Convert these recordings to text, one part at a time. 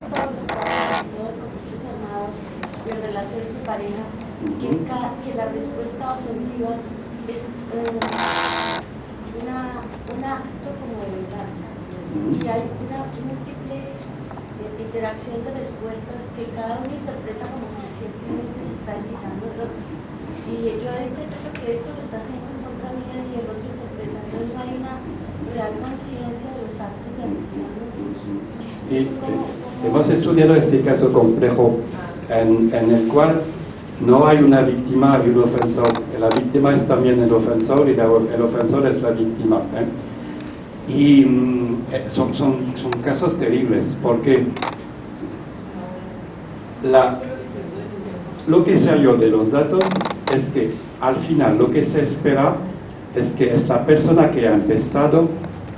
todos los casos de conflictos armados y en relaciones de pareja, que la respuesta ofensiva es un acto como de venganza, y hay una múltiple interacción de respuestas que cada uno interpreta como que simplemente se está indicando el otro, y yo interpreto que esto lo está haciendo en contra mía y el otro interpreta, entonces no hay una real conciencia de los actos de agresión. Hemos estudiado este caso complejo en el cual no hay una víctima y un ofensor. La víctima es también el ofensor y el ofensor es la víctima. Y son casos terribles porque lo que salió de los datos es que al final lo que se espera es que es la persona que ha empezado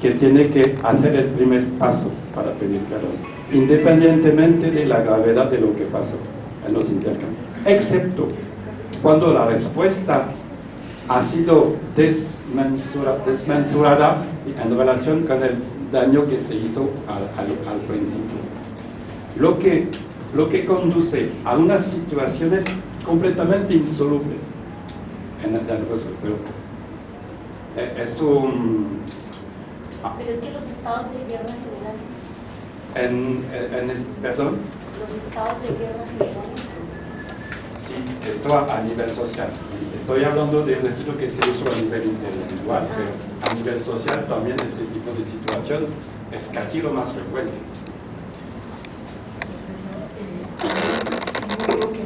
que tiene que hacer el primer paso para pedir perdón, independientemente de la gravedad de lo que pasó en los intercambios, excepto cuando la respuesta ha sido desmensurada en relación con el daño que se hizo al principio. Lo que conduce a unas situaciones completamente insolubles en el resolver. Es un... Pero es que los estados de guerra general. ¿Perdón? Los estados de guerra general. Sí, esto a nivel social. Estoy hablando de un estudio que se hizo a nivel individual, pero a nivel social también este tipo de situación es casi lo más frecuente. Algo que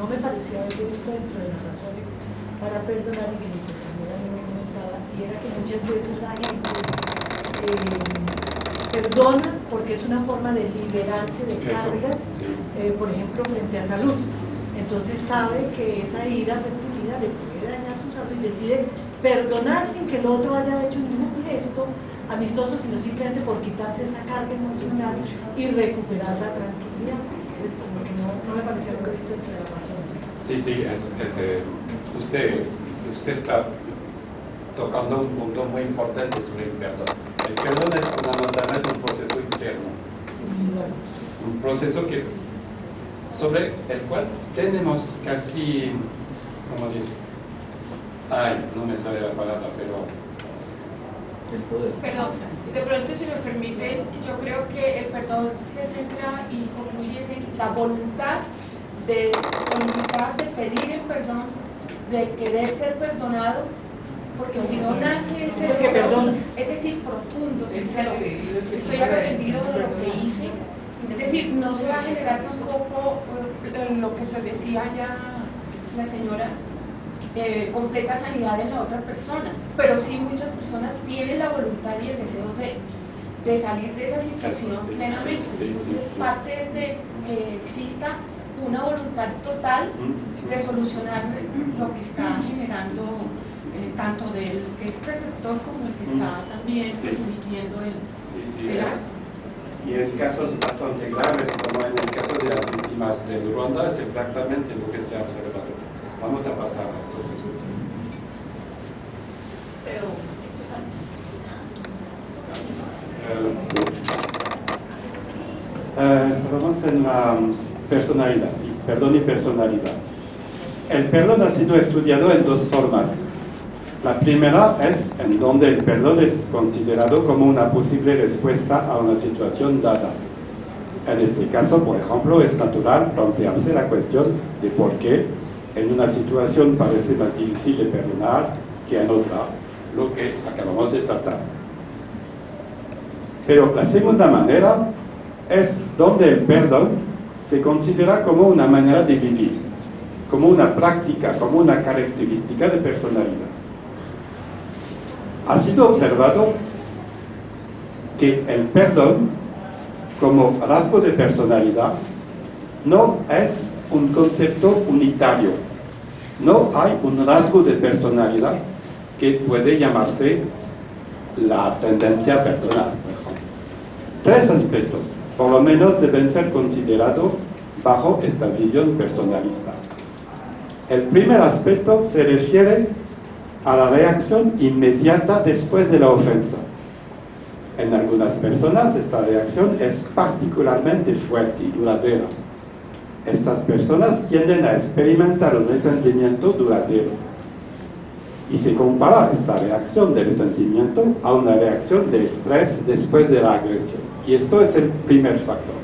no me parecía haber visto dentro de las razones para perdonar y que mi compañera me comentaba, y era que muchas veces la gente perdona porque es una forma de liberarse de cargas, por ejemplo, frente a salud. Entonces sabe que esa ira repetida le puede dañar su salud y decide perdonar sin que el otro haya hecho ningún gesto amistoso, sino simplemente por quitarse esa carga emocional y recuperar la tranquilidad. Es como que no me parecía haber visto entre las razones. Sí, usted está tocando un punto muy importante sobre el perdón. El perdón es fundamentalmente un proceso interno, un proceso sobre el cual tenemos casi, ¿cómo decir? No me sale la palabra, pero... Perdón, de pronto, si me permite, yo creo que el perdón se centra y concluye en la voluntad de pedir el perdón, de querer ser perdonado, porque si no nace ese perdón, es decir, profundo, sincero, estoy arrepentido de lo que hice, es decir, no se va a generar tampoco lo que se decía ya la señora, completa sanidad en la otra persona, pero sí muchas personas tienen la voluntad y el deseo de salir de esa situación plenamente. Entonces parte de que exista una voluntad total de solucionar lo que está generando tanto del que es receptor como el que está también transmitiendo el acto. Y en casos bastante graves, como en el caso de las víctimas del Ruanda, es exactamente lo que se ha observado. Vamos a pasar a estos resultados. Vamos en la personalidad, perdón y personalidad. El perdón ha sido estudiado en dos formas. La primera es en donde el perdón es considerado como una posible respuesta a una situación dada. En este caso, por ejemplo, es natural plantearse la cuestión de por qué en una situación parece más difícil de perdonar que en otra, lo que acabamos de tratar. Pero la segunda manera es donde el perdón se considera como una manera de vivir, como una práctica, como una característica de personalidad. Ha sido observado que el perdón, como rasgo de personalidad, no es un concepto unitario. No hay un rasgo de personalidad que puede llamarse la tendencia a perdonar, por ejemplo. Tres aspectos, por lo menos, deben ser considerados bajo esta visión personalista. El primer aspecto se refiere a la reacción inmediata después de la ofensa. En algunas personas esta reacción es particularmente fuerte y duradera. Estas personas tienden a experimentar un resentimiento duradero. Y se compara esta reacción de resentimiento a una reacción de estrés después de la agresión. Y esto es el primer factor,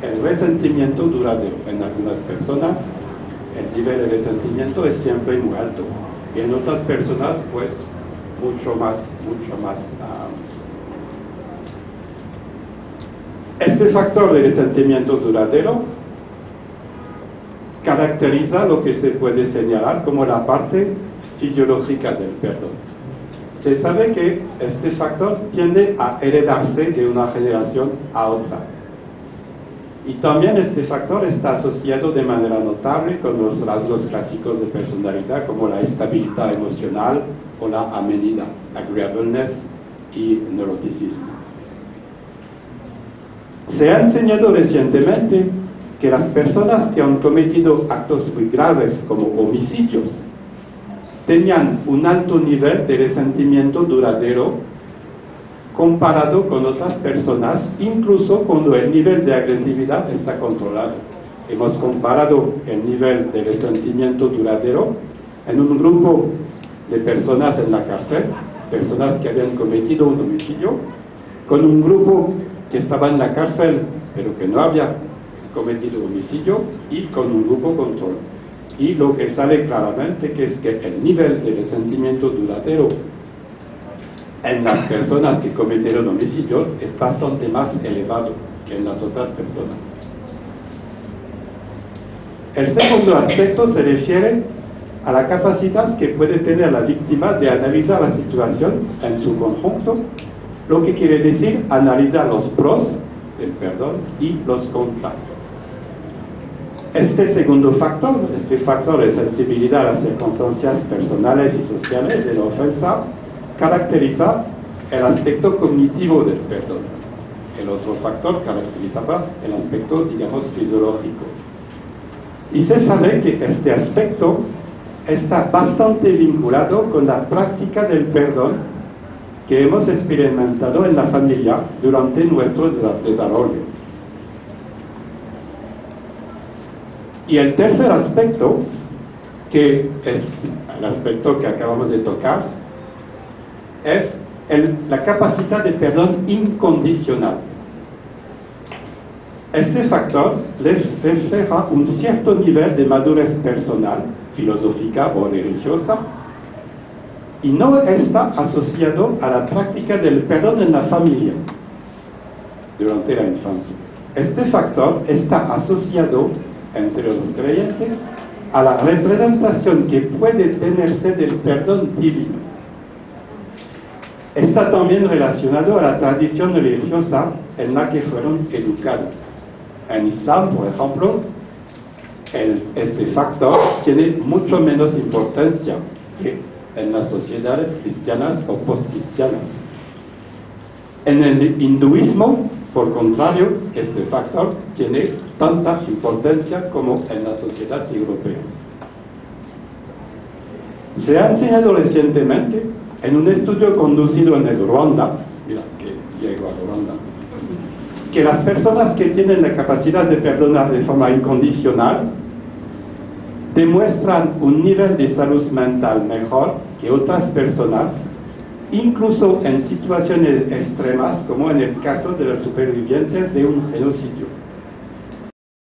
el resentimiento duradero. En algunas personas el nivel de resentimiento es siempre muy alto y en otras personas pues mucho más. Este factor de resentimiento duradero caracteriza lo que se puede señalar como la parte fisiológica del perdón. Se sabe que este factor tiende a heredarse de una generación a otra. Y también este factor está asociado de manera notable con los rasgos clásicos de personalidad como la estabilidad emocional o la amenidad, agreeableness y neuroticismo. Se ha enseñado recientemente que las personas que han cometido actos muy graves como homicidios tenían un alto nivel de resentimiento duradero comparado con otras personas, incluso cuando el nivel de agresividad está controlado. Hemos comparado el nivel de resentimiento duradero en un grupo de personas en la cárcel, personas que habían cometido un homicidio, con un grupo que estaba en la cárcel pero que no había cometido homicidio, y con un grupo control. Y lo que sale claramente que es que el nivel de resentimiento duradero en las personas que cometieron homicidios es bastante más elevado que en las otras personas. El segundo aspecto se refiere a la capacidad que puede tener la víctima de analizar la situación en su conjunto, lo que quiere decir analizar los pros del perdón y los contras. Este segundo factor, este factor de sensibilidad a las circunstancias personales y sociales de la ofensa, caracteriza el aspecto cognitivo del perdón. El otro factor caracterizaba el aspecto, digamos, fisiológico. Y se sabe que este aspecto está bastante vinculado con la práctica del perdón que hemos experimentado en la familia durante nuestro desarrollo. Y el tercer aspecto, que es el aspecto que acabamos de tocar, es la capacidad de perdón incondicional. Este factor refleja un cierto nivel de madurez personal, filosófica o religiosa, y no está asociado a la práctica del perdón en la familia durante la infancia. Este factor está asociado entre los creyentes a la representación que puede tenerse del perdón divino. Está también relacionado a la tradición religiosa en la que fueron educados. En Islam, por ejemplo, este factor tiene mucho menos importancia que en las sociedades cristianas o postcristianas. En el hinduismo, por contrario, este factor tiene tanta importancia como en la sociedad europea. Se ha enseñado recientemente en un estudio conducido en el Ruanda, mira que llegó a Ruanda, que las personas que tienen la capacidad de perdonar de forma incondicional demuestran un nivel de salud mental mejor que otras personas, incluso en situaciones extremas, como en el caso de los supervivientes de un genocidio.